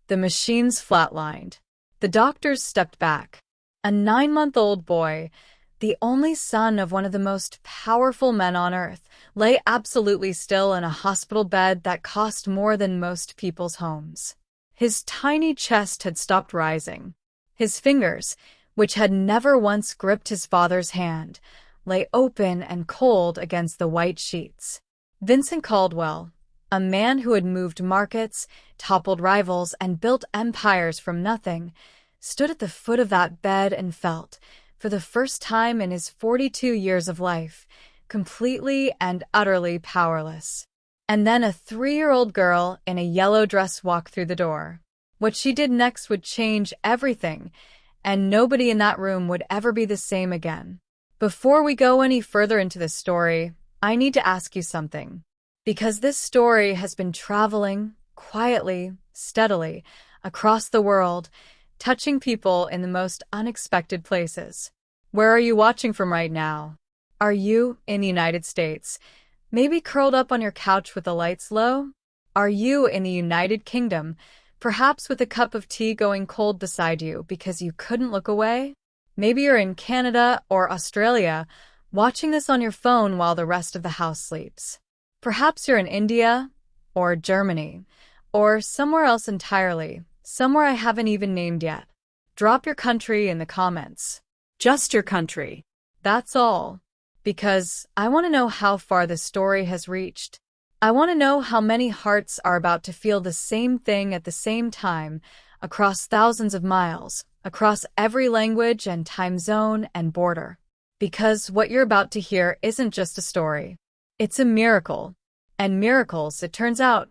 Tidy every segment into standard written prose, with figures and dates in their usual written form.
The machines flatlined. The doctors stepped back. A 9-month-old boy, the only son of one of the most powerful men on earth, lay absolutely still in a hospital bed that cost more than most people's homes. His tiny chest had stopped rising. His fingers, which had never once gripped his father's hand, lay open and cold against the white sheets. Vincent Caldwell, a man who had moved markets, toppled rivals, and built empires from nothing, stood at the foot of that bed and felt, for the first time in his 42 years of life, completely and utterly powerless. And then a 3-year-old girl in a yellow dress walked through the door. What she did next would change everything, and nobody in that room would ever be the same again. Before we go any further into the story, I need to ask you something. Because this story has been traveling, quietly, steadily, across the world, touching people in the most unexpected places. Where are you watching from right now? Are you in the United States, maybe curled up on your couch with the lights low? Are you in the United Kingdom, perhaps with a cup of tea going cold beside you because you couldn't look away? Maybe you're in Canada or Australia, watching this on your phone while the rest of the house sleeps. Perhaps you're in India, or Germany, or somewhere else entirely, somewhere I haven't even named yet. Drop your country in the comments. Just your country. That's all. Because I want to know how far this story has reached. I want to know how many hearts are about to feel the same thing at the same time, across thousands of miles, across every language and time zone and border. Because what you're about to hear isn't just a story. It's a miracle. And miracles, it turns out,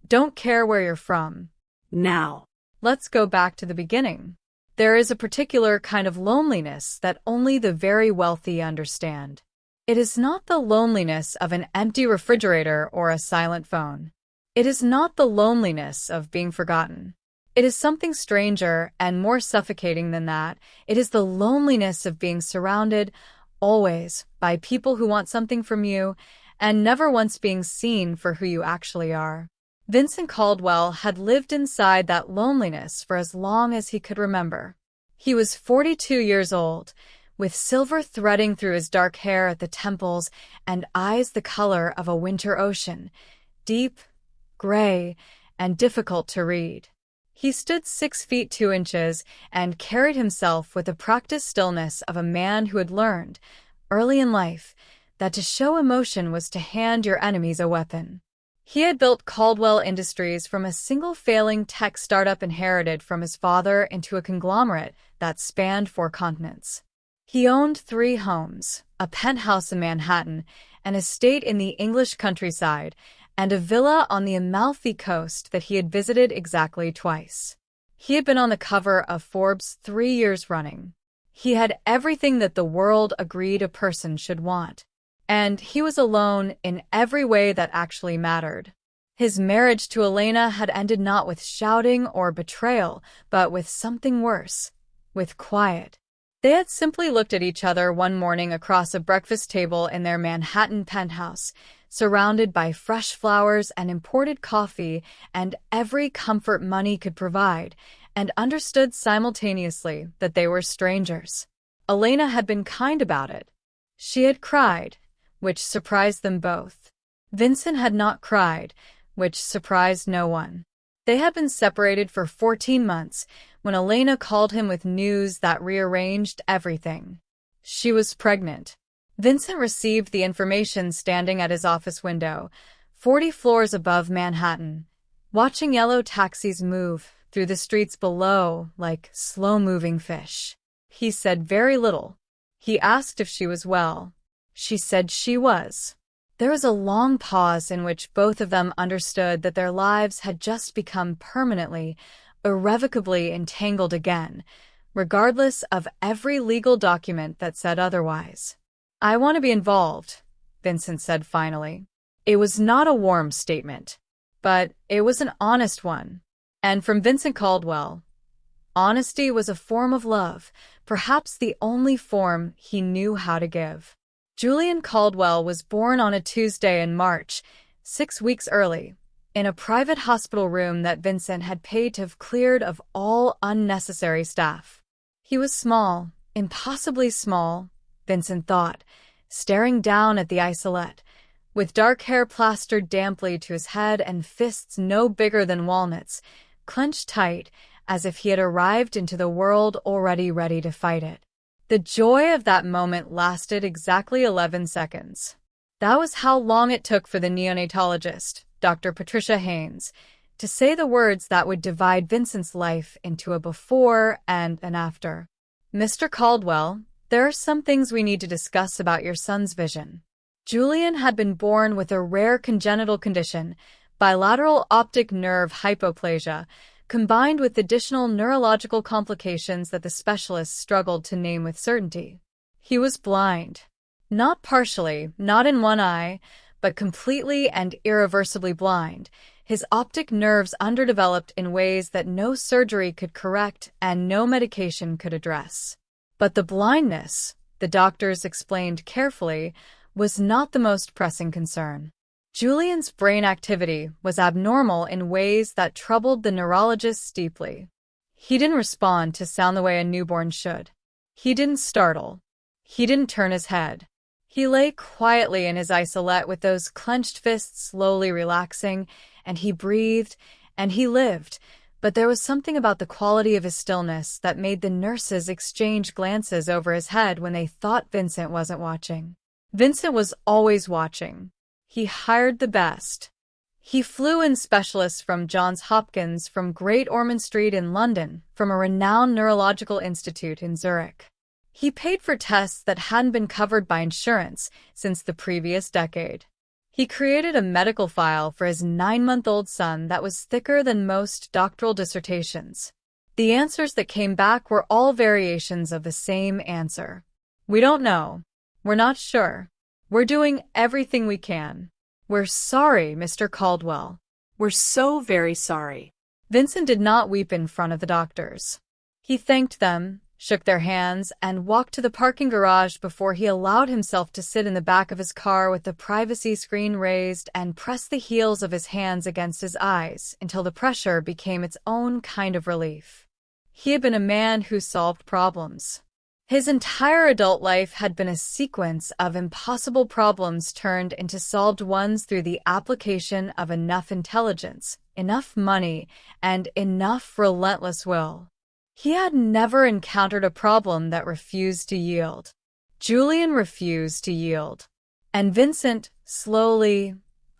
don't care where you're from. Now, let's go back to the beginning. There is a particular kind of loneliness that only the very wealthy understand. It is not the loneliness of an empty refrigerator or a silent phone. It is not the loneliness of being forgotten. It is something stranger and more suffocating than that. It is the loneliness of being surrounded, always, by people who want something from you, and never once being seen for who you actually are. Vincent Caldwell had lived inside that loneliness for as long as he could remember. He was 42 years old, with silver threading through his dark hair at the temples and eyes the color of a winter ocean, deep, gray, and difficult to read. He stood 6 feet 2 inches and carried himself with the practiced stillness of a man who had learned, early in life, that to show emotion was to hand your enemies a weapon. He had built Caldwell Industries from a single failing tech startup inherited from his father into a conglomerate that spanned 4 continents. He owned 3 homes, a penthouse in Manhattan, an estate in the English countryside, and a villa on the Amalfi Coast that he had visited exactly twice. He had been on the cover of Forbes 3 years running. He had everything that the world agreed a person should want. And he was alone in every way that actually mattered. His marriage to Elena had ended not with shouting or betrayal, but with something worse, with quiet. They had simply looked at each other one morning across a breakfast table in their Manhattan penthouse, surrounded by fresh flowers and imported coffee and every comfort money could provide, and understood simultaneously that they were strangers. Elena had been kind about it. She had cried, which surprised them both. Vincent had not cried, which surprised no one. They had been separated for 14 months when Elena called him with news that rearranged everything. She was pregnant. Vincent received the information standing at his office window, 40 floors above Manhattan, watching yellow taxis move through the streets below like slow-moving fish. He said very little. He asked if she was well. She said she was. There was a long pause in which both of them understood that their lives had just become permanently, irrevocably entangled again, regardless of every legal document that said otherwise. "I want to be involved," Vincent said finally. It was not a warm statement, but it was an honest one. And from Vincent Caldwell, honesty was a form of love, perhaps the only form he knew how to give. Julian Caldwell was born on a Tuesday in March, 6 weeks early, in a private hospital room that Vincent had paid to have cleared of all unnecessary staff. He was small, impossibly small, Vincent thought, staring down at the isolette, with dark hair plastered damply to his head and fists no bigger than walnuts, clenched tight as if he had arrived into the world already ready to fight it. The joy of that moment lasted exactly 11 seconds. That was how long it took for the neonatologist, Dr. Patricia Haynes, to say the words that would divide Vincent's life into a before and an after. "Mr. Caldwell, there are some things we need to discuss about your son's vision." Julian had been born with a rare congenital condition, bilateral optic nerve hypoplasia, combined with additional neurological complications that the specialists struggled to name with certainty. He was blind. Not partially, not in one eye, but completely and irreversibly blind, his optic nerves underdeveloped in ways that no surgery could correct and no medication could address. But the blindness, the doctors explained carefully, was not the most pressing concern. Julian's brain activity was abnormal in ways that troubled the neurologists deeply. He didn't respond to sound the way a newborn should. He didn't startle. He didn't turn his head. He lay quietly in his isolette with those clenched fists slowly relaxing, and he breathed, and he lived, but there was something about the quality of his stillness that made the nurses exchange glances over his head when they thought Vincent wasn't watching. Vincent was always watching. He hired the best. He flew in specialists from Johns Hopkins, from Great Ormond Street in London, from a renowned neurological institute in Zurich. He paid for tests that hadn't been covered by insurance since the previous decade. He created a medical file for his 9-month-old son that was thicker than most doctoral dissertations. The answers that came back were all variations of the same answer. "We don't know. We're not sure. We're doing everything we can. We're sorry, Mr. Caldwell. We're so very sorry." Vincent did not weep in front of the doctors. He thanked them, shook their hands, and walked to the parking garage before he allowed himself to sit in the back of his car with the privacy screen raised and press the heels of his hands against his eyes until the pressure became its own kind of relief. He had been a man who solved problems. His entire adult life had been a sequence of impossible problems turned into solved ones through the application of enough intelligence, enough money, and enough relentless will. He had never encountered a problem that refused to yield. Julian refused to yield. And Vincent, slowly,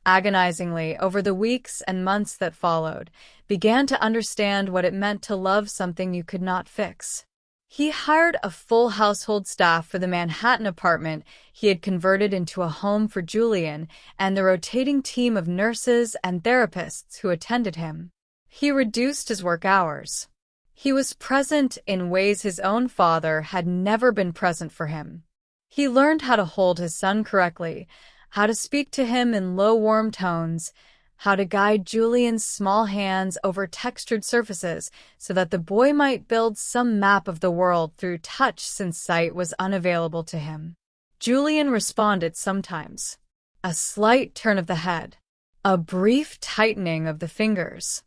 agonizingly, over the weeks and months that followed, began to understand what it meant to love something you could not fix. He hired a full household staff for the Manhattan apartment he had converted into a home for Julian and the rotating team of nurses and therapists who attended him. He reduced his work hours. He was present in ways his own father had never been present for him. He learned how to hold his son correctly, how to speak to him in low, warm tones, how to guide Julian's small hands over textured surfaces so that the boy might build some map of the world through touch since sight was unavailable to him. Julian responded sometimes. A slight turn of the head, a brief tightening of the fingers.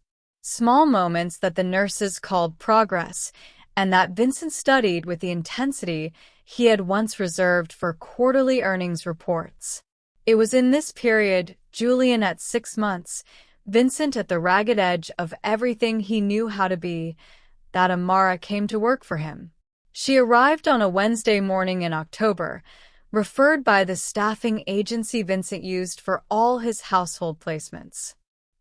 Small moments that the nurses called progress, and that Vincent studied with the intensity he had once reserved for quarterly earnings reports. It was in this period, Julian at 6 months, Vincent at the ragged edge of everything he knew how to be, that Amara came to work for him. She arrived on a Wednesday morning in October, referred by the staffing agency Vincent used for all his household placements.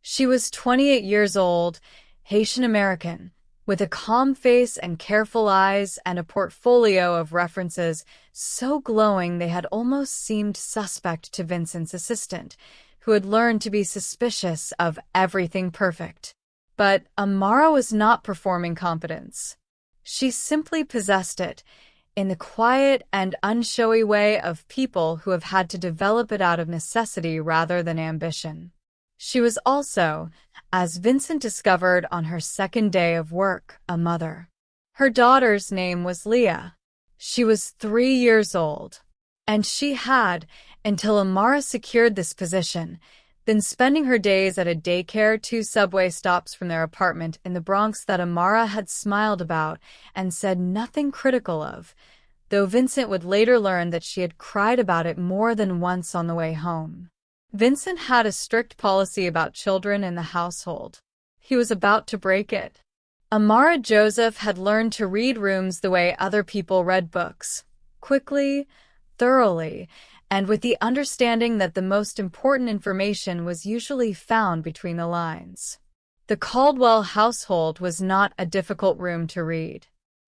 She was 28 years old, Haitian-American, with a calm face and careful eyes and a portfolio of references so glowing they had almost seemed suspect to Vincent's assistant, who had learned to be suspicious of everything perfect. But Amara was not performing competence. She simply possessed it, in the quiet and unshowy way of people who have had to develop it out of necessity rather than ambition. She was also, as Vincent discovered on her second day of work, a mother. Her daughter's name was Leah. She was 3 years old, and she had, until Amara secured this position, then spending her days at a daycare 2 subway stops from their apartment in the Bronx that Amara had smiled about and said nothing critical of, though Vincent would later learn that she had cried about it more than once on the way home. Vincent had a strict policy about children in the household. He was about to break it. Amara Joseph had learned to read rooms the way other people read books, quickly, thoroughly, and with the understanding that the most important information was usually found between the lines. The Caldwell household was not a difficult room to read.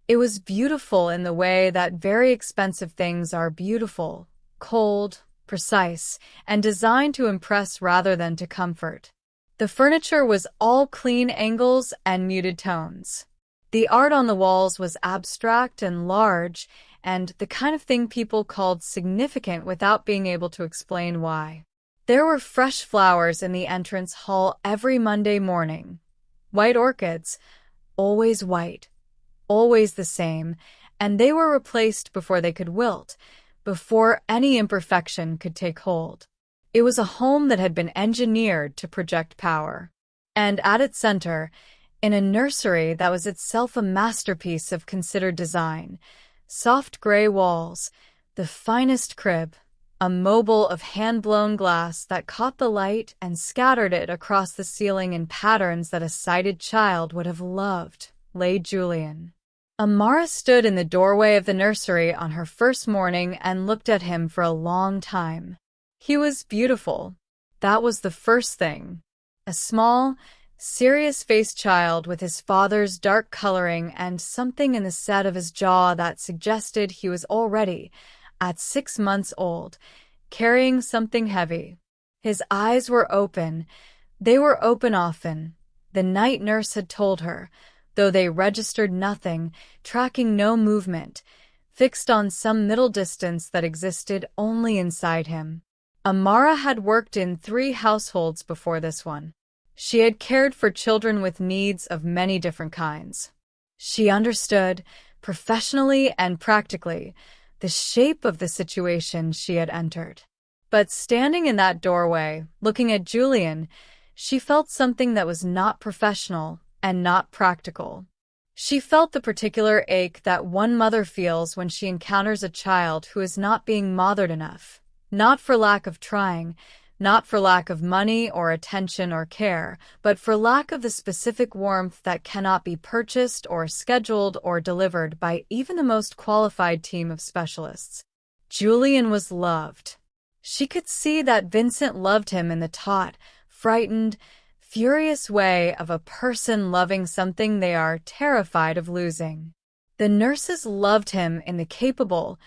It was beautiful in the way that very expensive things are beautiful, cold, precise, and designed to impress rather than to comfort. The furniture was all clean angles and muted tones. The art on the walls was abstract and large, and the kind of thing people called significant without being able to explain why. There were fresh flowers in the entrance hall every Monday morning. White orchids, always white, always the same, and they were replaced before they could wilt, before any imperfection could take hold. It was a home that had been engineered to project power. And at its center, in a nursery that was itself a masterpiece of considered design, soft gray walls, the finest crib, a mobile of hand-blown glass that caught the light and scattered it across the ceiling in patterns that a sighted child would have loved, lay Julian. Amara stood in the doorway of the nursery on her first morning and looked at him for a long time. He was beautiful. That was the first thing. A small, serious-faced child with his father's dark coloring and something in the set of his jaw that suggested he was already, at 6 months old, carrying something heavy. His eyes were open. They were open often, the night nurse had told her, though they registered nothing, tracking no movement, fixed on some middle distance that existed only inside him. Amara had worked in 3 households before this one. She had cared for children with needs of many different kinds. She understood, professionally and practically, the shape of the situation she had entered. But standing in that doorway, looking at Julian, she felt something that was not professional and not practical. She felt the particular ache that one mother feels when she encounters a child who is not being mothered enough, not for lack of trying, not for lack of money or attention or care, but for lack of the specific warmth that cannot be purchased or scheduled or delivered by even the most qualified team of specialists. Julian was loved. She could see that Vincent loved him in the taut, frightened, furious way of a person loving something they are terrified of losing. The nurses loved him in the capable,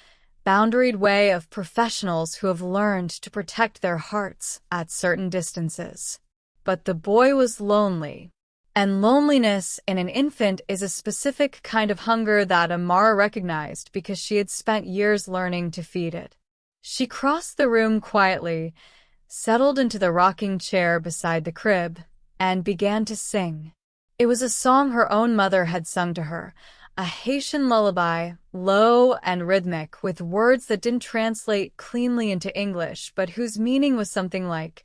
boundaried way of professionals who have learned to protect their hearts at certain distances. But the boy was lonely. And loneliness in an infant is a specific kind of hunger that Amara recognized because she had spent years learning to feed it. She crossed the room quietly, settled into the rocking chair beside the crib, and began to sing. It was a song her own mother had sung to her, a Haitian lullaby, low and rhythmic, with words that didn't translate cleanly into English, but whose meaning was something like,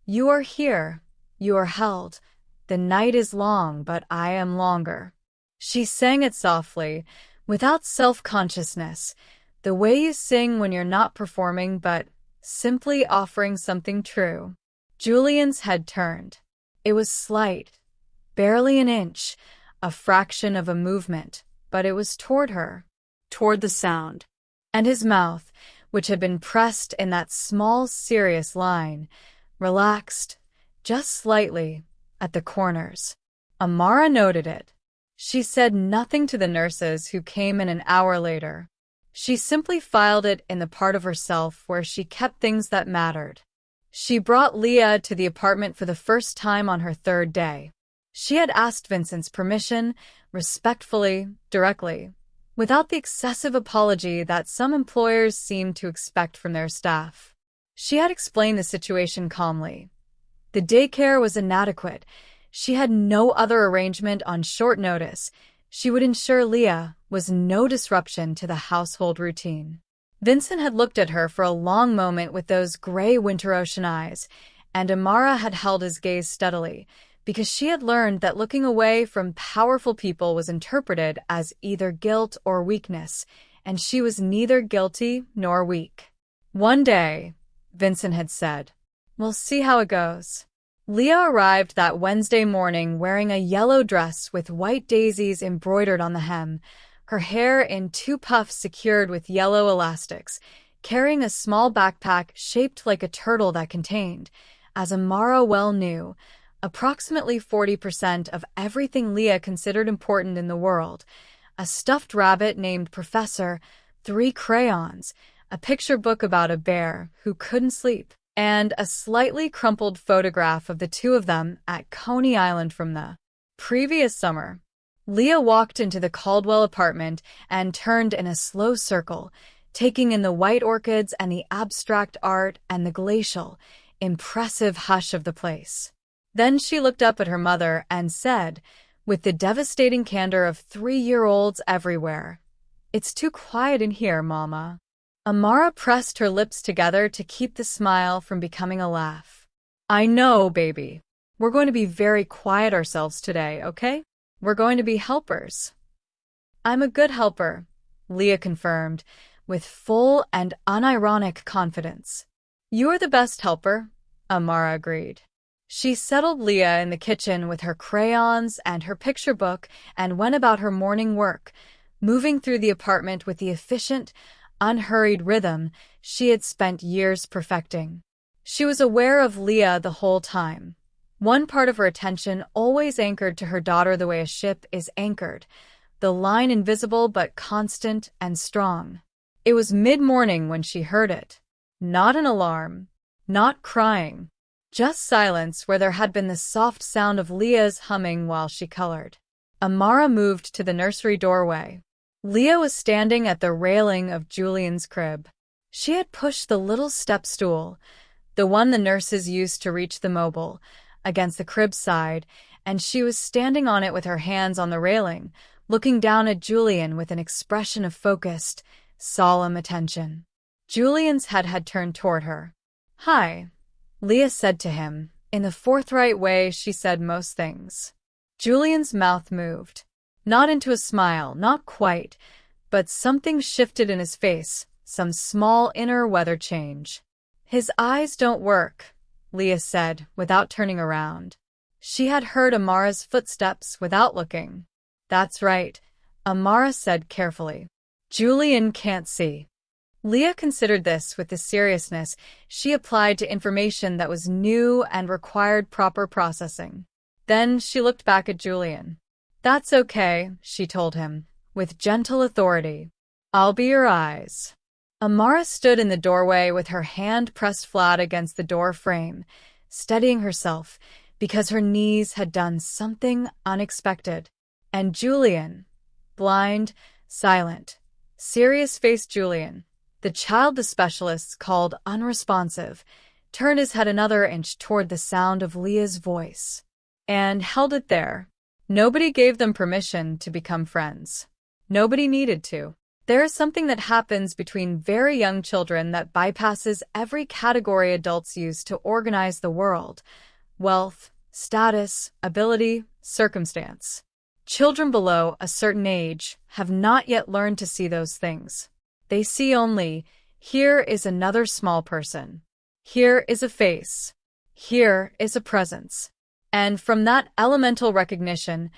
"You are here, you are held, the night is long, but I am longer." She sang it softly, without self-consciousness, the way you sing when you're not performing but simply offering something true. Julian's head turned. It was slight, barely an inch, a fraction of a movement, but it was toward her, toward the sound. And his mouth, which had been pressed in that small, serious line, relaxed, just slightly, at the corners. Amara noted it. She said nothing to the nurses who came in an hour later. She simply filed it in the part of herself where she kept things that mattered. She brought Leah to the apartment for the first time on her 3rd day. She had asked Vincent's permission, respectfully, directly, without the excessive apology that some employers seem to expect from their staff. She had explained the situation calmly. The daycare was inadequate. She had no other arrangement on short notice. She would ensure Leah was no disruption to the household routine. Vincent had looked at her for a long moment with those gray winter ocean eyes, and Amara had held his gaze steadily, because she had learned that looking away from powerful people was interpreted as either guilt or weakness, and she was neither guilty nor weak. One day, Vincent had said, "We'll see how it goes." Leah arrived that Wednesday morning wearing a yellow dress with white daisies embroidered on the hem, her hair in two puffs secured with yellow elastics, carrying a small backpack shaped like a turtle that contained, as Amara well knew, approximately 40% of everything Leah considered important in the world: a stuffed rabbit named Professor, 3 crayons, a picture book about a bear who couldn't sleep, and a slightly crumpled photograph of the two of them at Coney Island from the previous summer. Leah walked into the Caldwell apartment and turned in a slow circle, taking in the white orchids and the abstract art and the glacial, impressive hush of the place. Then she looked up at her mother and said, with the devastating candor of 3-year-olds everywhere, "It's too quiet in here, Mama." Amara pressed her lips together to keep the smile from becoming a laugh. "I know, baby. We're going to be very quiet ourselves today, okay? We're going to be helpers." "I'm a good helper," Leah confirmed, with full and unironic confidence. "You're the best helper," Amara agreed. She settled Leah in the kitchen with her crayons and her picture book and went about her morning work, moving through the apartment with the efficient, unhurried rhythm she had spent years perfecting. She was aware of Leah the whole time. One part of her attention always anchored to her daughter the way a ship is anchored, the line invisible but constant and strong. It was mid-morning when she heard it. Not an alarm, not crying, just silence where there had been the soft sound of Leah's humming while she colored. Amara moved to the nursery doorway. Leah was standing at the railing of Julian's crib. She had pushed the little step stool, the one the nurses used to reach the mobile, against the crib's side, and she was standing on it with her hands on the railing, looking down at Julian with an expression of focused, solemn attention. Julian's head had turned toward her. "Hi," Leah said to him, in the forthright way she said most things. Julian's mouth moved. Not into a smile, not quite, but something shifted in his face, some small inner weather change. "His eyes don't work," Leah said, without turning around. She had heard Amara's footsteps without looking. "That's right," Amara said carefully. "Julian can't see." Leah considered this with the seriousness she applied to information that was new and required proper processing. Then she looked back at Julian. "That's okay," she told him, with gentle authority. "I'll be your eyes." Amara stood in the doorway with her hand pressed flat against the door frame, steadying herself because her knees had done something unexpected. And Julian, blind, silent, serious-faced Julian, the child the specialists called unresponsive, turned his head another inch toward the sound of Leah's voice, and held it there. Nobody gave them permission to become friends. Nobody needed to. There is something that happens between very young children that bypasses every category adults use to organize the world: wealth, status, ability, circumstance. Children below a certain age have not yet learned to see those things. They see only, here is another small person. Here is a face. Here is a presence. And from that elemental recognition,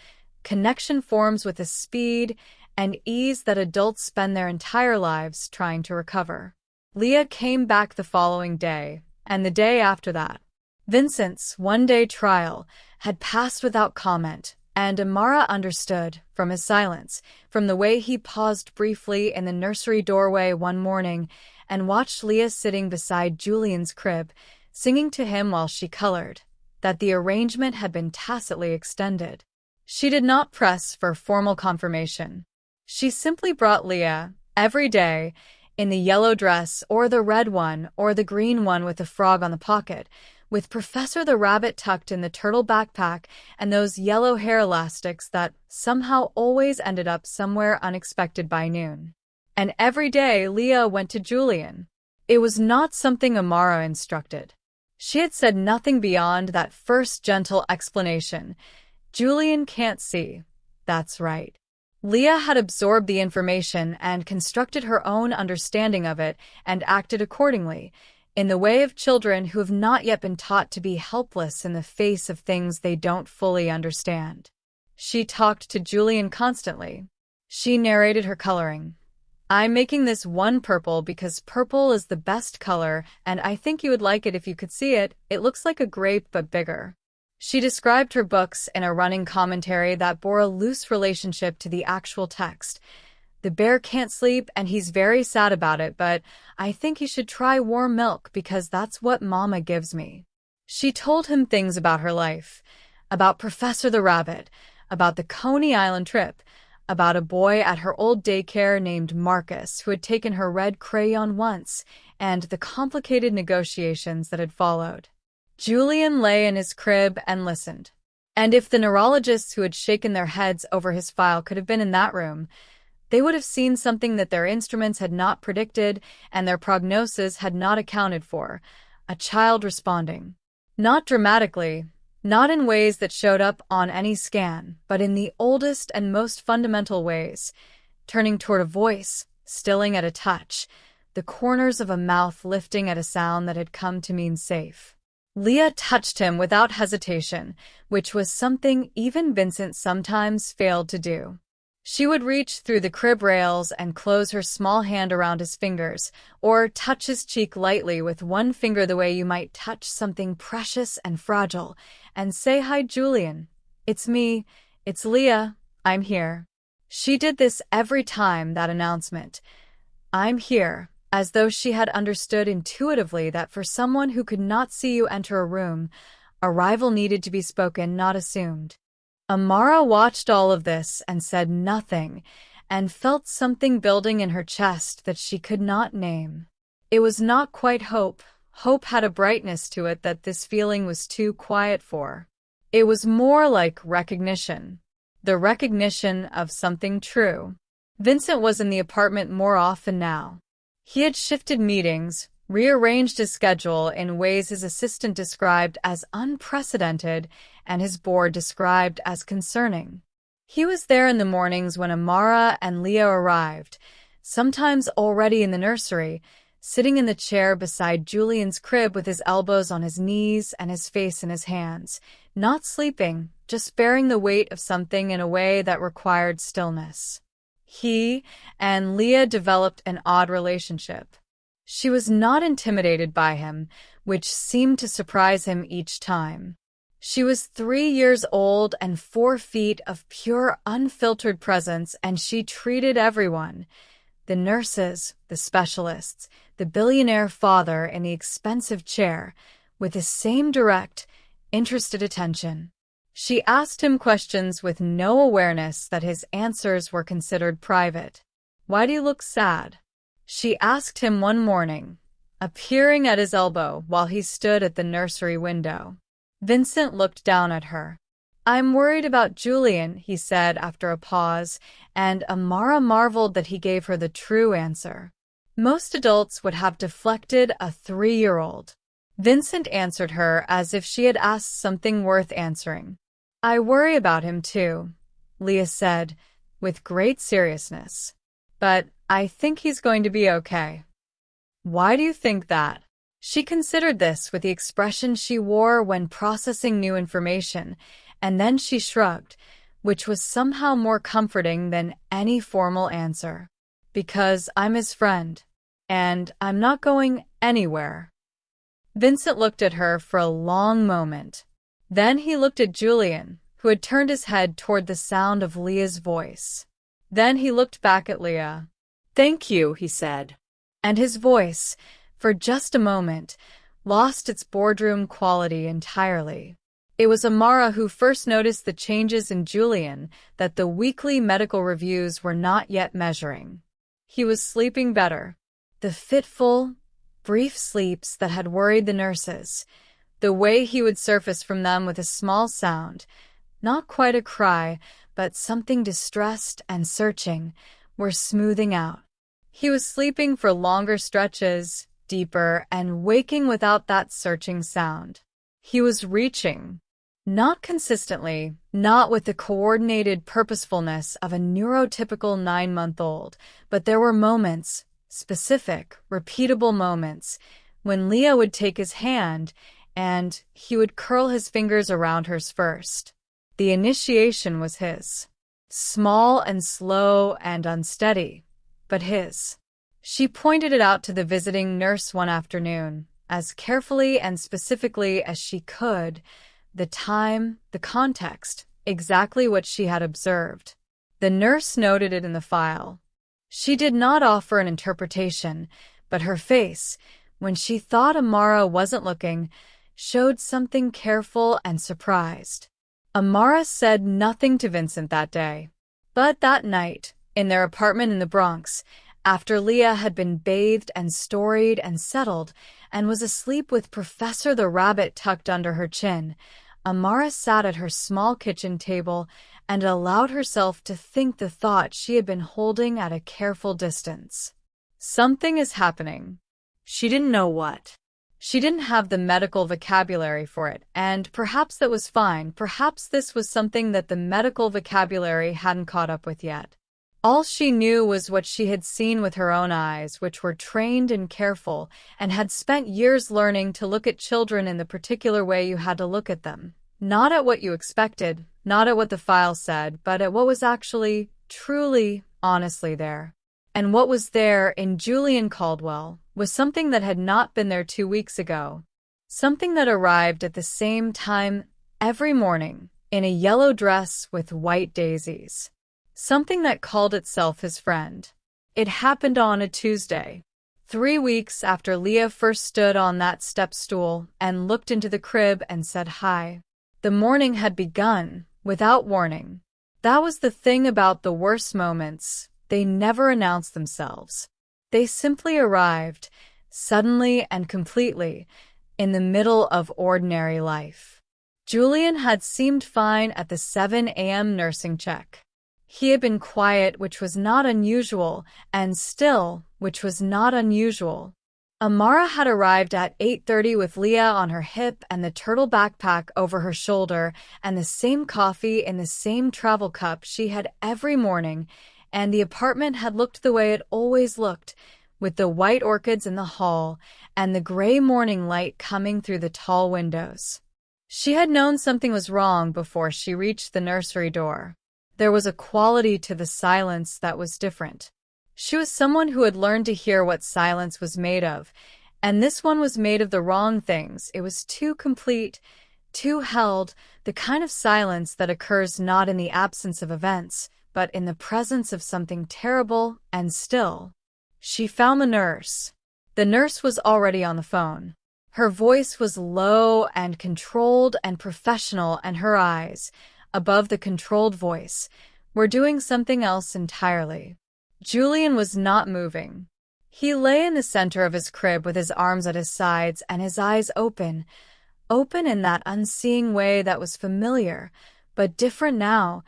connection forms with a speed and ease that adults spend their entire lives trying to recover. Leah came back the following day, and the day after that. Vincent's one-day trial had passed without comment, and Amara understood, from his silence, from the way he paused briefly in the nursery doorway one morning and watched Leah sitting beside Julian's crib, singing to him while she colored, that the arrangement had been tacitly extended. She did not press for formal confirmation. She simply brought Leah, every day, in the yellow dress or the red one or the green one with the frog on the pocket, with Professor the Rabbit tucked in the turtle backpack and those yellow hair elastics that somehow always ended up somewhere unexpected by noon. And every day Leah went to Julian. It was not something Amara instructed. She had said nothing beyond that first gentle explanation. Julian can't see. That's right. Leah had absorbed the information and constructed her own understanding of it and acted accordingly, in the way of children who have not yet been taught to be helpless in the face of things they don't fully understand. She talked to Julian constantly. She narrated her coloring. I'm making this one purple because purple is the best color, and I think you would like it if you could see it. It looks like a grape but bigger. She described her books in a running commentary that bore a loose relationship to the actual text. The bear can't sleep and he's very sad about it, but I think you should try warm milk because that's what Mama gives me. She told him things about her life, about Professor the Rabbit, about the Coney Island trip, about a boy at her old daycare named Marcus who had taken her red crayon once, and the complicated negotiations that had followed. Julian lay in his crib and listened. And if the neurologists who had shaken their heads over his file could have been in that room, they would have seen something that their instruments had not predicted and their prognosis had not accounted for: a child responding. Not dramatically, not in ways that showed up on any scan, but in the oldest and most fundamental ways: turning toward a voice, stilling at a touch, the corners of a mouth lifting at a sound that had come to mean safe. Leah touched him without hesitation, which was something even Vincent sometimes failed to do. She would reach through the crib rails and close her small hand around his fingers, or touch his cheek lightly with one finger the way you might touch something precious and fragile, and say, "Hi, Julian. It's me. It's Leah. I'm here." She did this every time, that announcement. "I'm here," as though she had understood intuitively that for someone who could not see you enter a room, arrival needed to be spoken, not assumed. Amara watched all of this and said nothing, and felt something building in her chest that she could not name. It was not quite hope. Hope had a brightness to it that this feeling was too quiet for. It was more like recognition. The recognition of something true. Vincent was in the apartment more often now. He had shifted meetings, rearranged his schedule in ways his assistant described as unprecedented and his board described as concerning. He was there in the mornings when Amara and Leah arrived, sometimes already in the nursery, sitting in the chair beside Julian's crib with his elbows on his knees and his face in his hands, not sleeping, just bearing the weight of something in a way that required stillness. He and Leah developed an odd relationship. She was not intimidated by him, which seemed to surprise him each time. She was 3 years old and 4 feet of pure, unfiltered presence, and she treated everyone, the nurses, the specialists, the billionaire father in the expensive chair, with the same direct, interested attention. She asked him questions with no awareness that his answers were considered private. "Why do you look sad?" she asked him one morning, appearing at his elbow while he stood at the nursery window. Vincent looked down at her. "I'm worried about Julian," he said after a pause, and Amara marveled that he gave her the true answer. Most adults would have deflected a 3-year-old. Vincent answered her as if she had asked something worth answering. "I worry about him too," Leah said, with great seriousness. "But I think he's going to be okay." "Why do you think that?" She considered this with the expression she wore when processing new information, and then she shrugged, which was somehow more comforting than any formal answer. "Because I'm his friend, and I'm not going anywhere." Vincent looked at her for a long moment. Then he looked at Julian, who had turned his head toward the sound of Leah's voice. Then he looked back at Leah. "Thank you," he said. And his voice, for just a moment, lost its boardroom quality entirely. It was Amara who first noticed the changes in Julian that the weekly medical reviews were not yet measuring. He was sleeping better. The fitful, brief sleeps that had worried the nurses, the way he would surface from them with a small sound, not quite a cry, but something distressed and searching, were smoothing out. He was sleeping for longer stretches, deeper, and waking without that searching sound. He was reaching. Not consistently, not with the coordinated purposefulness of a neurotypical 9-month-old, but there were moments, specific, repeatable moments, when Leah would take his hand and he would curl his fingers around hers first. The initiation was his. Small and slow and unsteady, but his. She pointed it out to the visiting nurse one afternoon, as carefully and specifically as she could, the time, the context, exactly what she had observed. The nurse noted it in the file. She did not offer an interpretation, but her face, when she thought Amara wasn't looking, showed something careful and surprised. Amara said nothing to Vincent that day. But that night, in their apartment in the Bronx, after Leah had been bathed and storied and settled and was asleep with Professor the Rabbit tucked under her chin, Amara sat at her small kitchen table and allowed herself to think the thought she had been holding at a careful distance. Something is happening. She didn't know what. She didn't have the medical vocabulary for it, and perhaps that was fine. Perhaps this was something that the medical vocabulary hadn't caught up with yet. All she knew was what she had seen with her own eyes, which were trained and careful, and had spent years learning to look at children in the particular way you had to look at them. Not at what you expected, not at what the file said, but at what was actually, truly, honestly there. And what was there in Julian Caldwell was something that had not been there 2 weeks ago. Something that arrived at the same time every morning, in a yellow dress with white daisies. Something that called itself his friend. It happened on a Tuesday, 3 weeks after Leah first stood on that step stool and looked into the crib and said hi. The morning had begun, without warning. That was the thing about the worst moments. They never announced themselves. They simply arrived, suddenly and completely, in the middle of ordinary life. Julian had seemed fine at the 7 a.m. nursing check. He had been quiet, which was not unusual, and still, which was not unusual. Amara had arrived at 8:30 with Leah on her hip and the turtle backpack over her shoulder and the same coffee in the same travel cup she had every morning, and the apartment had looked the way it always looked, with the white orchids in the hall and the gray morning light coming through the tall windows. She had known something was wrong before she reached the nursery door. There was a quality to the silence that was different. She was someone who had learned to hear what silence was made of, and this one was made of the wrong things. It was too complete, too held, the kind of silence that occurs not in the absence of events, but in the presence of something terrible and still. She found the nurse. The nurse was already on the phone. Her voice was low and controlled and professional, and her eyes, above the controlled voice, were doing something else entirely. Julian was not moving. He lay in the center of his crib with his arms at his sides and his eyes open in that unseeing way that was familiar, but different now,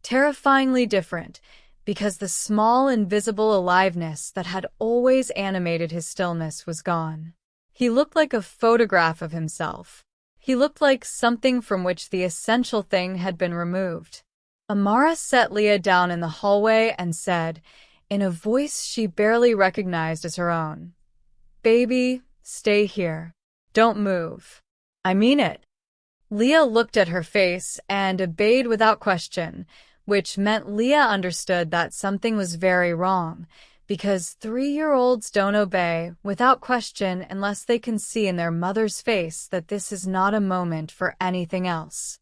terrifyingly different, because the small invisible aliveness that had always animated his stillness was gone. He looked like a photograph of himself. He looked like something from which the essential thing had been removed. Amara set Leah down in the hallway and said, in a voice she barely recognized as her own, "Baby, stay here. Don't move. I mean it." Leah looked at her face and obeyed without question, which meant Leah understood that something was very wrong, because 3-year-olds don't obey without question unless they can see in their mother's face that this is not a moment for anything else.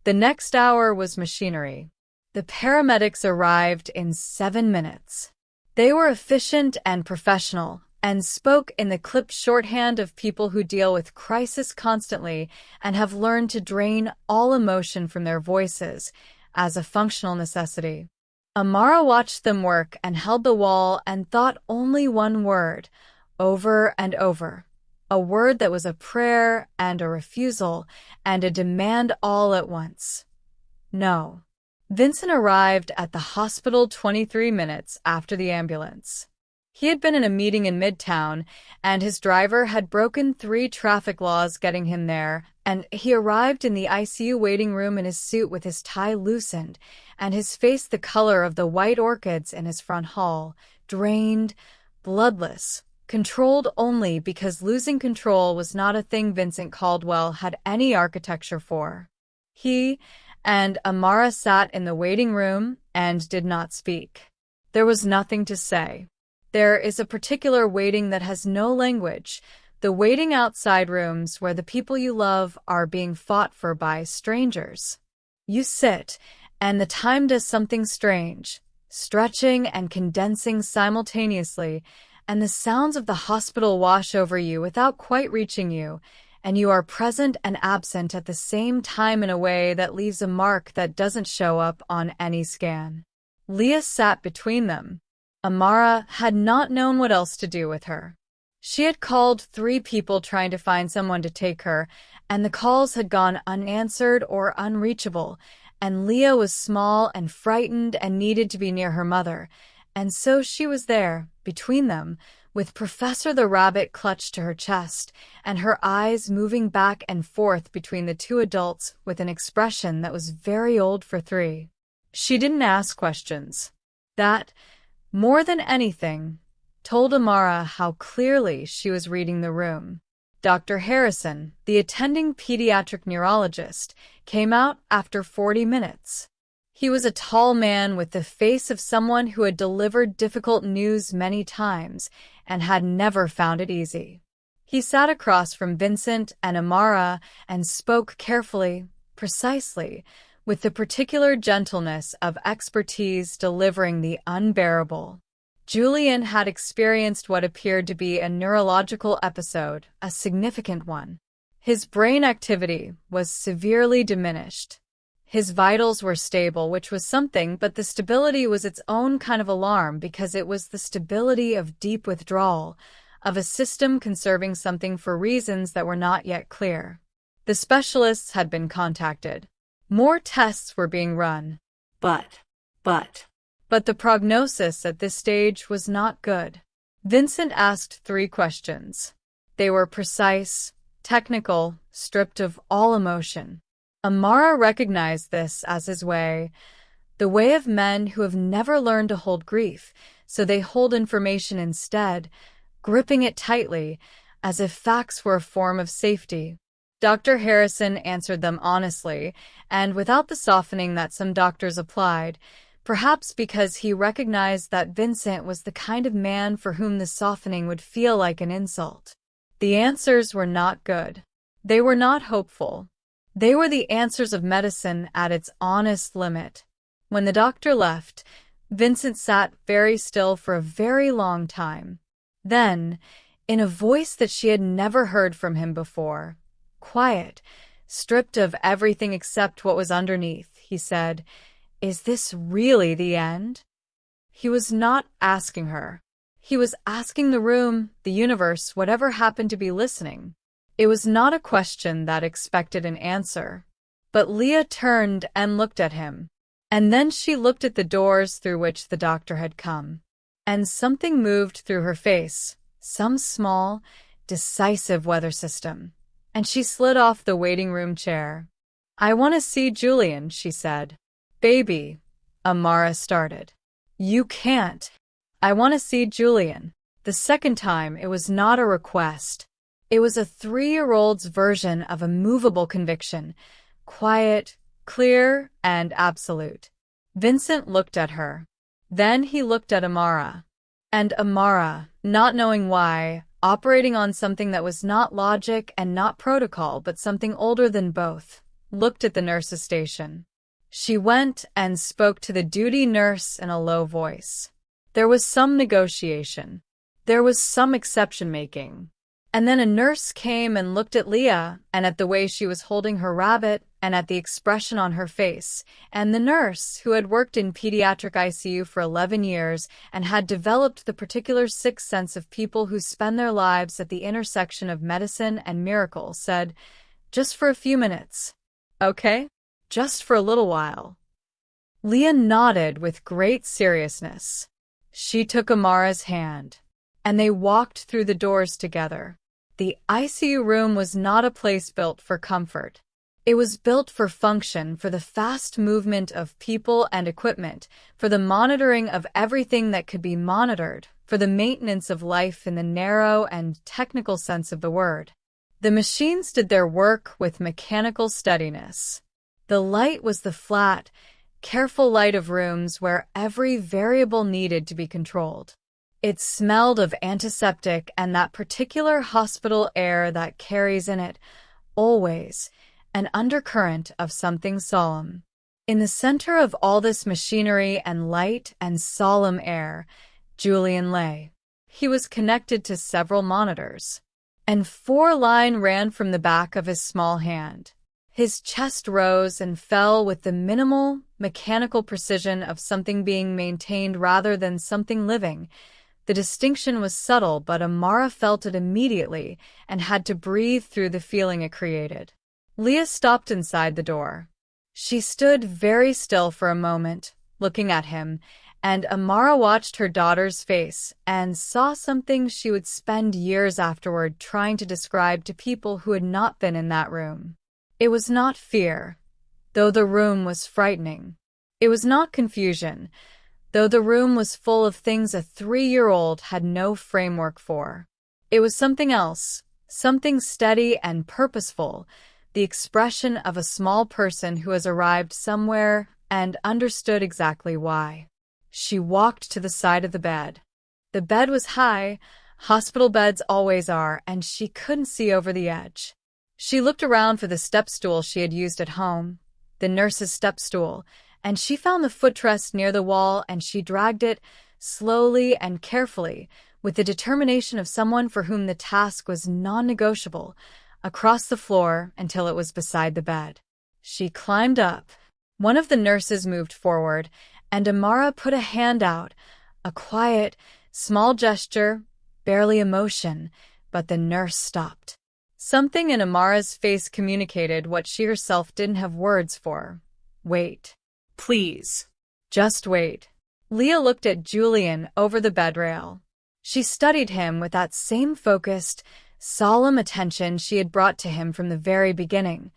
The next hour was machinery. The paramedics arrived in 7 minutes. They were efficient and professional, and spoke in the clipped shorthand of people who deal with crisis constantly and have learned to drain all emotion from their voices as a functional necessity. Amara watched them work and held the wall and thought only one word, over and over. A word that was a prayer and a refusal and a demand all at once. No. Vincent arrived at the hospital 23 minutes after the ambulance. He had been in a meeting in Midtown, and his driver had broken 3 traffic laws getting him there, and he arrived in the ICU waiting room in his suit with his tie loosened, and his face the color of the white orchids in his front hall, drained, bloodless, controlled only because losing control was not a thing Vincent Caldwell had any architecture for. He and Amara sat in the waiting room and did not speak. There was nothing to say. There is a particular waiting that has no language, the waiting outside rooms where the people you love are being fought for by strangers. You sit, and the time does something strange, stretching and condensing simultaneously, and the sounds of the hospital wash over you without quite reaching you, and you are present and absent at the same time in a way that leaves a mark that doesn't show up on any scan. Leah sat between them. Amara had not known what else to do with her. She had called 3 people trying to find someone to take her, and the calls had gone unanswered or unreachable, and Leah was small and frightened and needed to be near her mother, and so she was there, between them, with Professor the Rabbit clutched to her chest, and her eyes moving back and forth between the 2 adults with an expression that was very old for 3. She didn't ask questions. That, more than anything, told Amara how clearly she was reading the room. Dr. Harrison, the attending pediatric neurologist, came out after 40 minutes. He was a tall man with the face of someone who had delivered difficult news many times and had never found it easy. He sat across from Vincent and Amara and spoke carefully, precisely, with the particular gentleness of expertise delivering the unbearable. Julian had experienced what appeared to be a neurological episode, a significant one. His brain activity was severely diminished. His vitals were stable, which was something, but the stability was its own kind of alarm because it was the stability of deep withdrawal, of a system conserving something for reasons that were not yet clear. The specialists had been contacted. More tests were being run. But the prognosis at this stage was not good. Vincent asked 3 questions. They were precise, technical, stripped of all emotion. Amara recognized this as his way, the way of men who have never learned to hold grief, so they hold information instead, gripping it tightly, as if facts were a form of safety. Dr. Harrison answered them honestly, and without the softening that some doctors applied, perhaps because he recognized that Vincent was the kind of man for whom the softening would feel like an insult. The answers were not good. They were not hopeful. They were the answers of medicine at its honest limit. When the doctor left, Vincent sat very still for a very long time. Then, in a voice that she had never heard from him before, quiet, stripped of everything except what was underneath, he said, "Is this really the end?" He was not asking her. He was asking the room, the universe, whatever happened to be listening. It was not a question that expected an answer. But Leah turned and looked at him. And then she looked at the doors through which the doctor had come. And something moved through her face, some small, decisive weather system. And she slid off the waiting room chair. "I want to see Julian," she said. "Baby," Amara started. "You can't. I want to see Julian." The second time, it was not a request. It was a 3-year-old's version of a movable conviction, quiet, clear, and absolute. Vincent looked at her. Then he looked at Amara. And Amara, not knowing why, operating on something that was not logic and not protocol but something older than both, looked at the nurse's station. She went and spoke to the duty nurse in a low voice. There was some negotiation. There was some exception-making. And then a nurse came and looked at Leah, and at the way she was holding her rabbit, and at the expression on her face, and the nurse, who had worked in pediatric ICU for 11 years and had developed the particular sixth sense of people who spend their lives at the intersection of medicine and miracle, said, "Just for a few minutes. Okay? Just for a little while." Leah nodded with great seriousness. She took Amara's hand. and they walked through the doors together. The ICU room was not a place built for comfort. It was built for function, for the fast movement of people and equipment, for the monitoring of everything that could be monitored, for the maintenance of life in the narrow and technical sense of the word. The machines did their work with mechanical steadiness. The light was the flat, careful light of rooms where every variable needed to be controlled. It smelled of antiseptic and that particular hospital air that carries in it, always, an undercurrent of something solemn. In the center of all this machinery and light and solemn air, Julian lay. He was connected to several monitors, and 4 lines ran from the back of his small hand. His chest rose and fell with the minimal, mechanical precision of something being maintained rather than something living. The distinction was subtle, but Amara felt it immediately and had to breathe through the feeling it created. Leah stopped inside the door. She stood very still for a moment, looking at him, and Amara watched her daughter's face and saw something she would spend years afterward trying to describe to people who had not been in that room. It was not fear, though the room was frightening. It was not confusion, though the room was full of things a 3-year-old had no framework for. It was something else, something steady and purposeful, the expression of a small person who has arrived somewhere and understood exactly why. She walked to the side of the bed. The bed was high, hospital beds always are, and she couldn't see over the edge. She looked around for the step stool she had used at home, the nurse's step stool, and she found the footrest near the wall, and she dragged it, slowly and carefully, with the determination of someone for whom the task was non-negotiable, across the floor until it was beside the bed. She climbed up. One of the nurses moved forward, and Amara put a hand out, a quiet, small gesture, barely a motion, but the nurse stopped. Something in Amara's face communicated what she herself didn't have words for. Wait. Please. Just wait. Leah looked at Julian over the bed rail. She studied him with that same focused, solemn attention she had brought to him from the very beginning,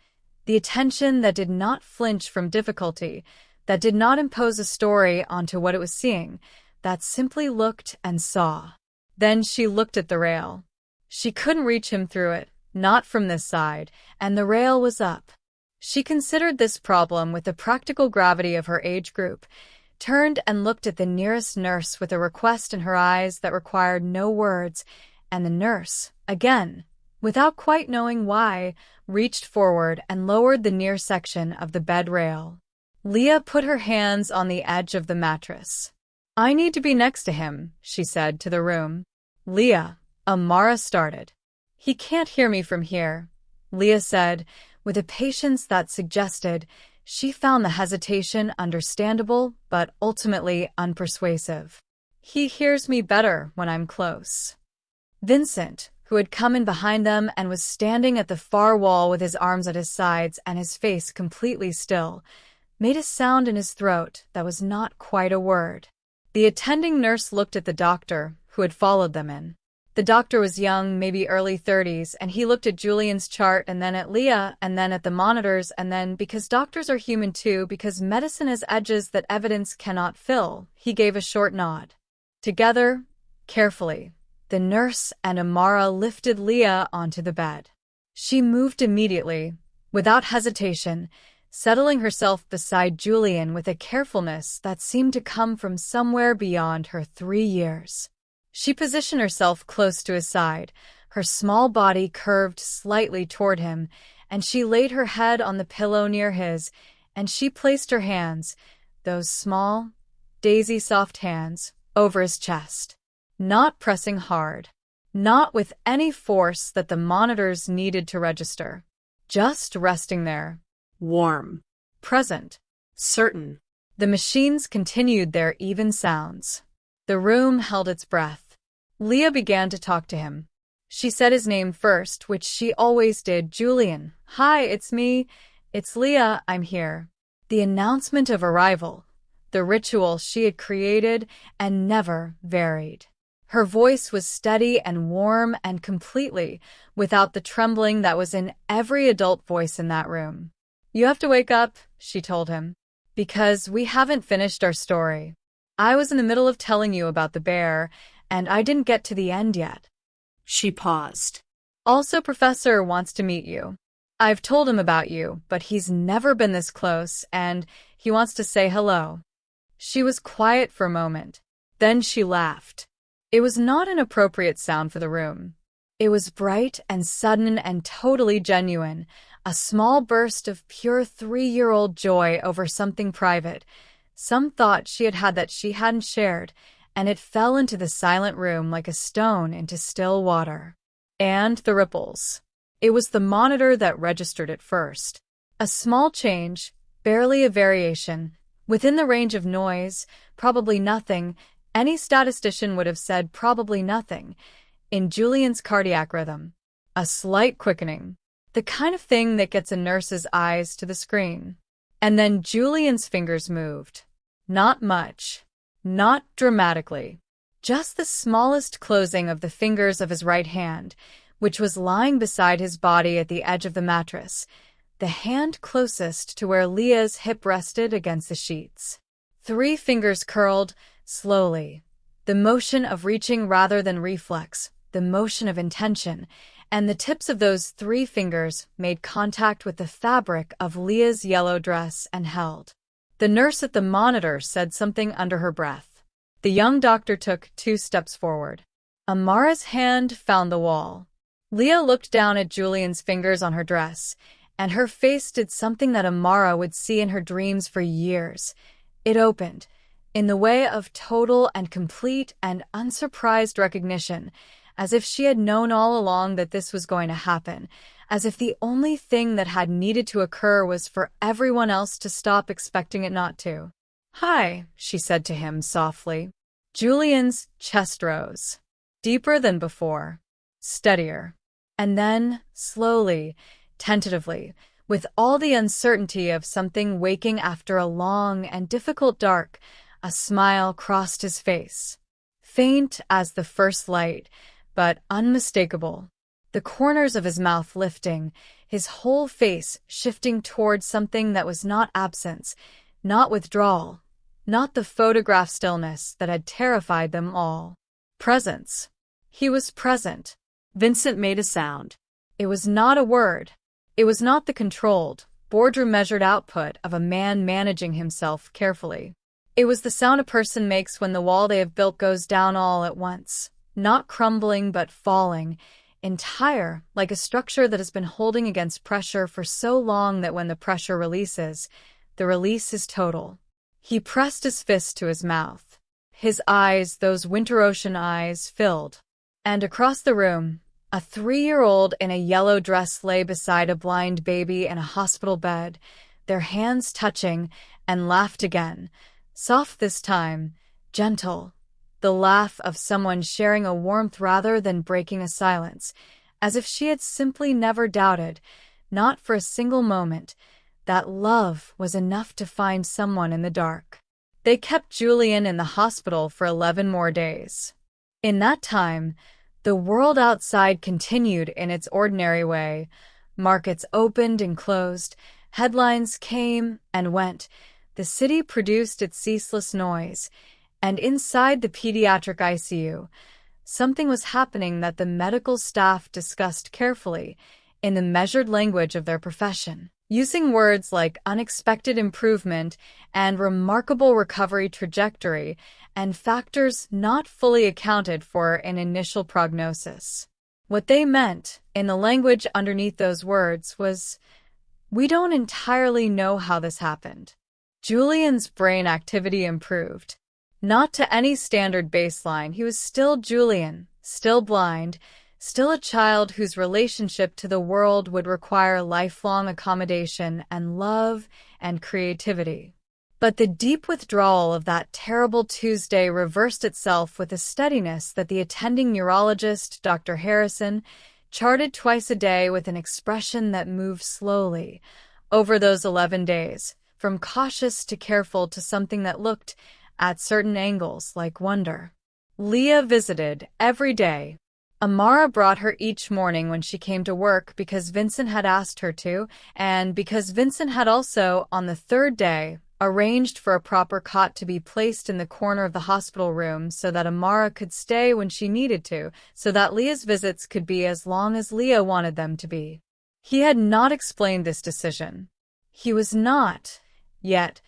the attention that did not flinch from difficulty, that did not impose a story onto what it was seeing, that simply looked and saw. Then she looked at the rail. She couldn't reach him through it, not from this side, and the rail was up. She considered this problem with the practical gravity of her age group, turned and looked at the nearest nurse with a request in her eyes that required no words, and the nurse, again, without quite knowing why, reached forward and lowered the near section of the bed rail. Leah put her hands on the edge of the mattress. I need to be next to him, she said to the room. Leah, Amara started. He can't hear me from here, Leah said, with a patience that suggested she found the hesitation understandable but ultimately unpersuasive. He hears me better when I'm close. Vincent, who had come in behind them and was standing at the far wall with his arms at his sides and his face completely still, made a sound in his throat that was not quite a word. The attending nurse looked at the doctor, who had followed them in. The doctor was young, maybe early 30s, and he looked at Julian's chart and then at Leah and then at the monitors and then, because doctors are human too, because medicine has edges that evidence cannot fill, he gave a short nod. Together, carefully, the nurse and Amara lifted Leah onto the bed. She moved immediately, without hesitation, settling herself beside Julian with a carefulness that seemed to come from somewhere beyond her 3 years. She positioned herself close to his side, her small body curved slightly toward him, and she laid her head on the pillow near his, and she placed her hands, those small, daisy-soft hands, over his chest. Not pressing hard. Not with any force that the monitors needed to register. Just resting there. Warm. Present. Certain. The machines continued their even sounds. The room held its breath. Leah began to talk to him. She said his name first, which she always did. Julian. Hi, it's me. It's Leah, I'm here. The announcement of arrival. The ritual she had created and never varied. Her voice was steady and warm and completely without the trembling that was in every adult voice in that room. "You have to wake up," she told him, "because we haven't finished our story. I was in the middle of telling you about the bear, and I didn't get to the end yet." She paused. "Also, Professor wants to meet you. I've told him about you, but he's never been this close, and he wants to say hello." She was quiet for a moment. Then she laughed. It was not an appropriate sound for the room. It was bright and sudden and totally genuine, a small burst of pure 3-year-old joy over something private, some thought she had had that she hadn't shared, and it fell into the silent room like a stone into still water. And the ripples. It was the monitor that registered it first. A small change, barely a variation, within the range of noise, probably nothing. Any statistician would have said probably nothing. In Julian's cardiac rhythm. A slight quickening. The kind of thing that gets a nurse's eyes to the screen. And then Julian's fingers moved. Not much. Not dramatically. Just the smallest closing of the fingers of his right hand, which was lying beside his body at the edge of the mattress, the hand closest to where Leah's hip rested against the sheets. 3 fingers curled, slowly. The motion of reaching rather than reflex, the motion of intention, and the tips of those 3 fingers made contact with the fabric of Leah's yellow dress and held. The nurse at the monitor said something under her breath. The young doctor took 2 steps forward. Amara's hand found the wall. Leah looked down at Julian's fingers on her dress, and her face did something that Amara would see in her dreams for years. It opened, in the way of total and complete and unsurprised recognition, as if she had known all along that this was going to happen, as if the only thing that had needed to occur was for everyone else to stop expecting it not to. "Hi," she said to him softly. Julian's chest rose. Deeper than before. Steadier. And then, slowly, tentatively, with all the uncertainty of something waking after a long and difficult dark, a smile crossed his face. Faint as the first light, but unmistakable. The corners of his mouth lifting, his whole face shifting towards something that was not absence, not withdrawal, not the photograph stillness that had terrified them all. Presence. He was present. Vincent made a sound. It was not a word. It was not the controlled, boardroom-measured output of a man managing himself carefully. It was the sound a person makes when the wall they have built goes down all at once, not crumbling but falling, entire, like a structure that has been holding against pressure for so long that when the pressure releases, the release is total. He pressed his fist to his mouth. His eyes, those winter ocean eyes, filled. And across the room, a 3-year-old in a yellow dress lay beside a blind baby in a hospital bed, their hands touching, and laughed again, soft this time, gentle, the laugh of someone sharing a warmth rather than breaking a silence, as if she had simply never doubted, not for a single moment, that love was enough to find someone in the dark. They kept Julian in the hospital for 11 more days. In that time, the world outside continued in its ordinary way. Markets opened and closed, headlines came and went, the city produced its ceaseless noise, and inside the pediatric ICU, something was happening that the medical staff discussed carefully in the measured language of their profession, using words like unexpected improvement and remarkable recovery trajectory and factors not fully accounted for in initial prognosis. What they meant, in the language underneath those words, was, "We don't entirely know how this happened." Julian's brain activity improved. Not to any standard baseline, he was still Julian, still blind, still a child whose relationship to the world would require lifelong accommodation and love and creativity. But the deep withdrawal of that terrible Tuesday reversed itself with a steadiness that the attending neurologist, Dr. Harrison, charted twice a day with an expression that moved slowly over those 11 days, from cautious to careful to something that looked, at certain angles, like wonder. Leah visited every day. Amara brought her each morning when she came to work because Vincent had asked her to, and because Vincent had also, on the third day, arranged for a proper cot to be placed in the corner of the hospital room so that Amara could stay when she needed to, so that Leah's visits could be as long as Leah wanted them to be. He had not explained this decision. He was not, yet,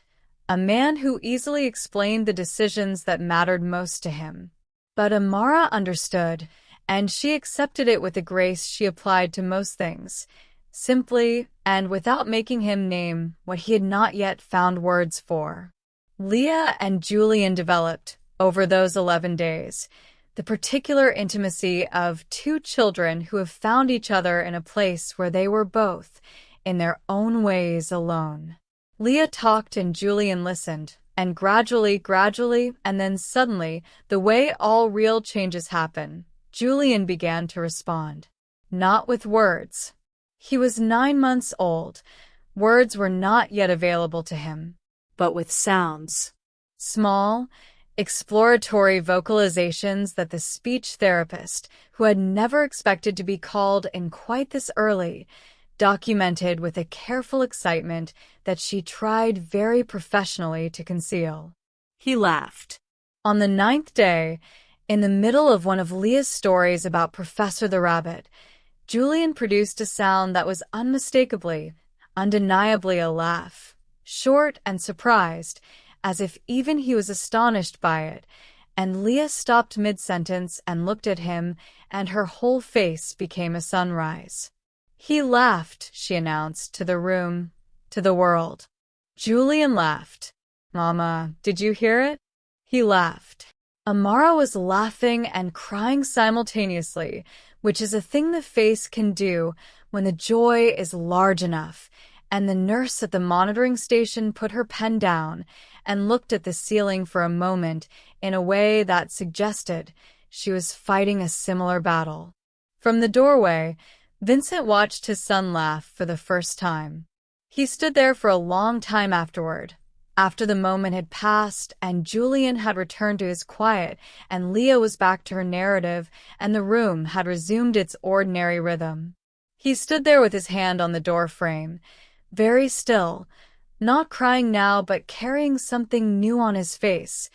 a man who easily explained the decisions that mattered most to him. But Amara understood, and she accepted it with a grace she applied to most things, simply and without making him name what he had not yet found words for. Leah and Julian developed, over those 11 days, the particular intimacy of two children who have found each other in a place where they were both, in their own ways, alone. Leah talked and Julian listened, and gradually, and then suddenly, the way all real changes happen, Julian began to respond. Not with words. He was 9 months old. Words were not yet available to him. But with sounds. Small, exploratory vocalizations that the speech therapist, who had never expected to be called in quite this early, documented with a careful excitement that she tried very professionally to conceal. He laughed. On the 9th day, in the middle of one of Leah's stories about Professor the Rabbit, Julian produced a sound that was unmistakably, undeniably a laugh, short and surprised, as if even he was astonished by it, and Leah stopped mid-sentence and looked at him, and her whole face became a sunrise. He laughed, she announced, to the room, to the world. Julian laughed. Mama, did you hear it? He laughed. Amara was laughing and crying simultaneously, which is a thing the face can do when the joy is large enough, and the nurse at the monitoring station put her pen down and looked at the ceiling for a moment in a way that suggested she was fighting a similar battle. From the doorway, Vincent watched his son laugh for the first time. He stood there for a long time afterward, after the moment had passed and Julian had returned to his quiet and Leah was back to her narrative and the room had resumed its ordinary rhythm. He stood there with his hand on the door frame, very still, not crying now but carrying something new on his face,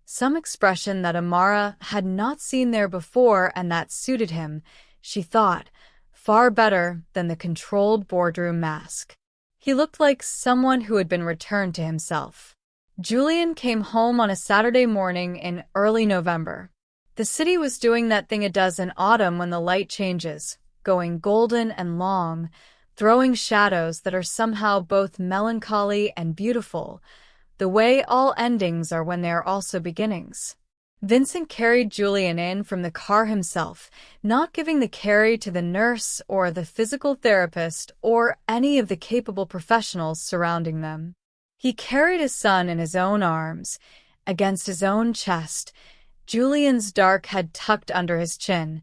some expression that Amara had not seen there before and that suited him, she thought, far better than the controlled boardroom mask. He looked like someone who had been returned to himself. Julian came home on a Saturday morning in early November. The city was doing that thing it does in autumn when the light changes, going golden and long, throwing shadows that are somehow both melancholy and beautiful, the way all endings are when they are also beginnings. Vincent carried Julian in from the car himself, not giving the carry to the nurse or the physical therapist or any of the capable professionals surrounding them. He carried his son in his own arms, against his own chest, Julian's dark head tucked under his chin,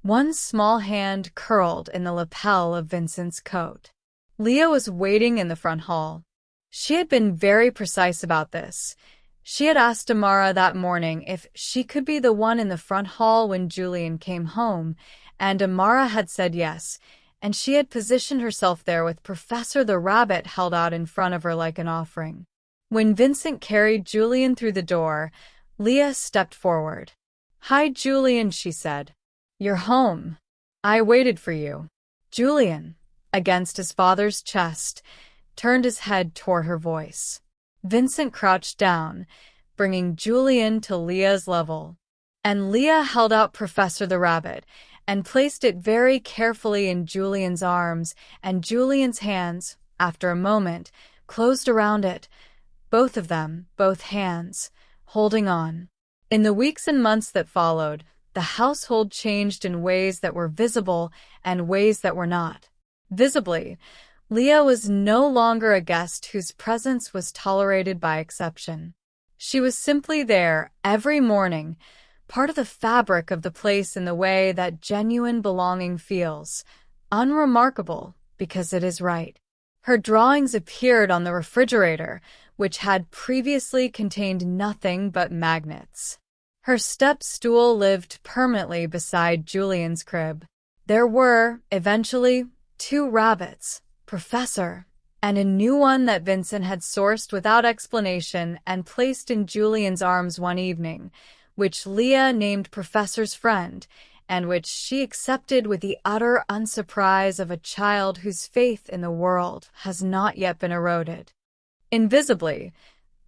one small hand curled in the lapel of Vincent's coat. Leah was waiting in the front hall. She had been very precise about this. She had asked Amara that morning if she could be the one in the front hall when Julian came home, and Amara had said yes, and she had positioned herself there with Professor the Rabbit held out in front of her like an offering. When Vincent carried Julian through the door, Leah stepped forward. "Hi, Julian," she said. "You're home. I waited for you." Julian, against his father's chest, turned his head toward her voice. Vincent crouched down, bringing Julian to Leah's level. And Leah held out Professor the Rabbit and placed it very carefully in Julian's arms, and Julian's hands, after a moment, closed around it, both of them, both hands, holding on. In the weeks and months that followed, the household changed in ways that were visible and ways that were not. Visibly, Leah was no longer a guest whose presence was tolerated by exception. She was simply there every morning, part of the fabric of the place in the way that genuine belonging feels, unremarkable because it is right. Her drawings appeared on the refrigerator, which had previously contained nothing but magnets. Her step stool lived permanently beside Julian's crib. There were, eventually, 2 rabbits, Professor, and a new one that Vincent had sourced without explanation and placed in Julian's arms one evening, which Leah named Professor's friend, and which she accepted with the utter unsurprise of a child whose faith in the world has not yet been eroded. Invisibly,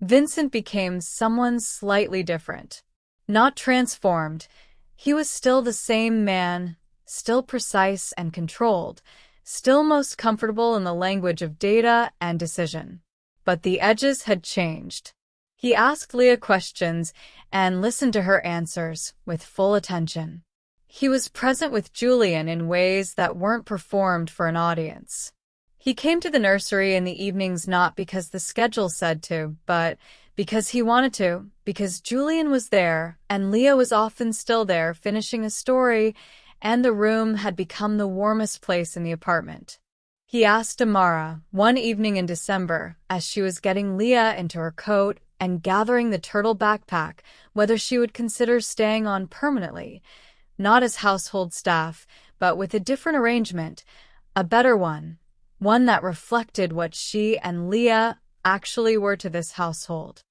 Vincent became someone slightly different. Not transformed, he was still the same man, still precise and controlled, still most comfortable in the language of data and decision. But the edges had changed. He asked Leah questions and listened to her answers with full attention. He was present with Julian in ways that weren't performed for an audience. He came to the nursery in the evenings not because the schedule said to, but because he wanted to, because Julian was there, and Leah was often still there finishing a story, and the room had become the warmest place in the apartment. He asked Amara, one evening in December, as she was getting Leah into her coat and gathering the turtle backpack, whether she would consider staying on permanently, not as household staff, but with a different arrangement, a better one that reflected what she and Leah actually were to this household.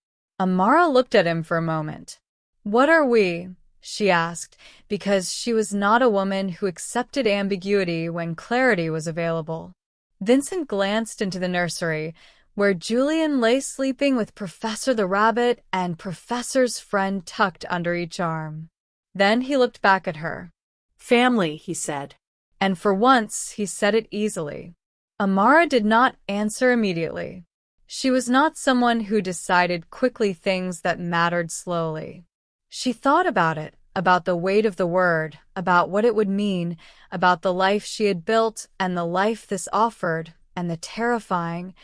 Amara looked at him for a moment. "What are we?" she asked, because she was not a woman who accepted ambiguity when clarity was available. Vincent glanced into the nursery, where Julian lay sleeping with Professor the Rabbit and Professor's friend tucked under each arm. Then he looked back at her. "Family," he said. And for once, he said it easily. Amara did not answer immediately. She was not someone who decided quickly things that mattered slowly. She thought about it, about the weight of the word, about what it would mean, about the life she had built and the life this offered, and the terrifying,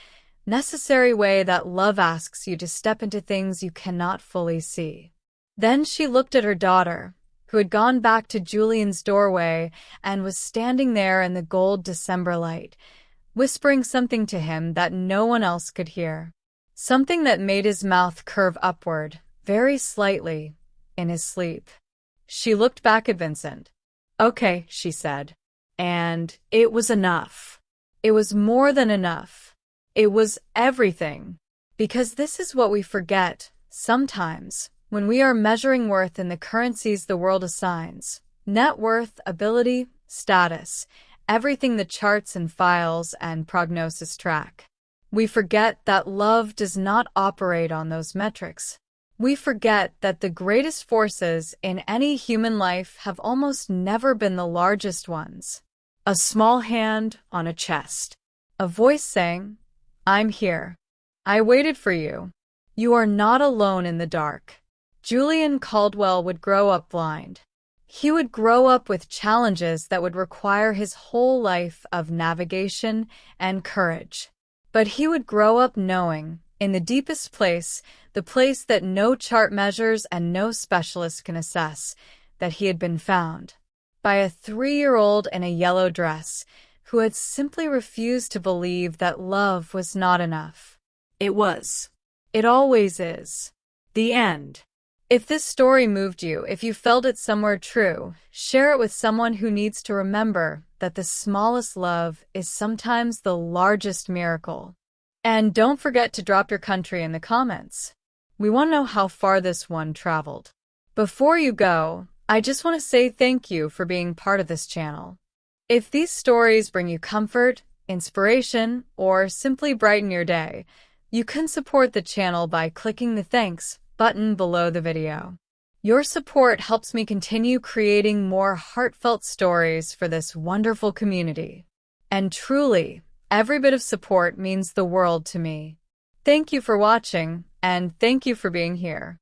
necessary way that love asks you to step into things you cannot fully see. Then she looked at her daughter, who had gone back to Julian's doorway and was standing there in the gold December light, whispering something to him that no one else could hear. Something that made his mouth curve upward, very slightly, in his sleep. She looked back at Vincent. "Okay," she said. And it was enough. It was more than enough. It was everything. Because this is what we forget, sometimes, when we are measuring worth in the currencies the world assigns. Net worth, ability, status, everything the charts and files and prognosis track. We forget that love does not operate on those metrics. We forget that the greatest forces in any human life have almost never been the largest ones. A small hand on a chest. A voice saying, "I'm here. I waited for you. You are not alone in the dark." Julian Caldwell would grow up blind. He would grow up with challenges that would require his whole life of navigation and courage. But he would grow up knowing, in the deepest place, the place that no chart measures and no specialist can assess, that he had been found by a 3-year-old in a yellow dress who had simply refused to believe that love was not enough. It was. It always is. The end. If this story moved you, if you felt it somewhere true, share it with someone who needs to remember that the smallest love is sometimes the largest miracle. And don't forget to drop your country in the comments. We want to know how far this one traveled. Before you go, I just want to say thank you for being part of this channel. If these stories bring you comfort, inspiration, or simply brighten your day, you can support the channel by clicking the thanks button below the video. Your support helps me continue creating more heartfelt stories for this wonderful community. And truly, every bit of support means the world to me. Thank you for watching, and thank you for being here.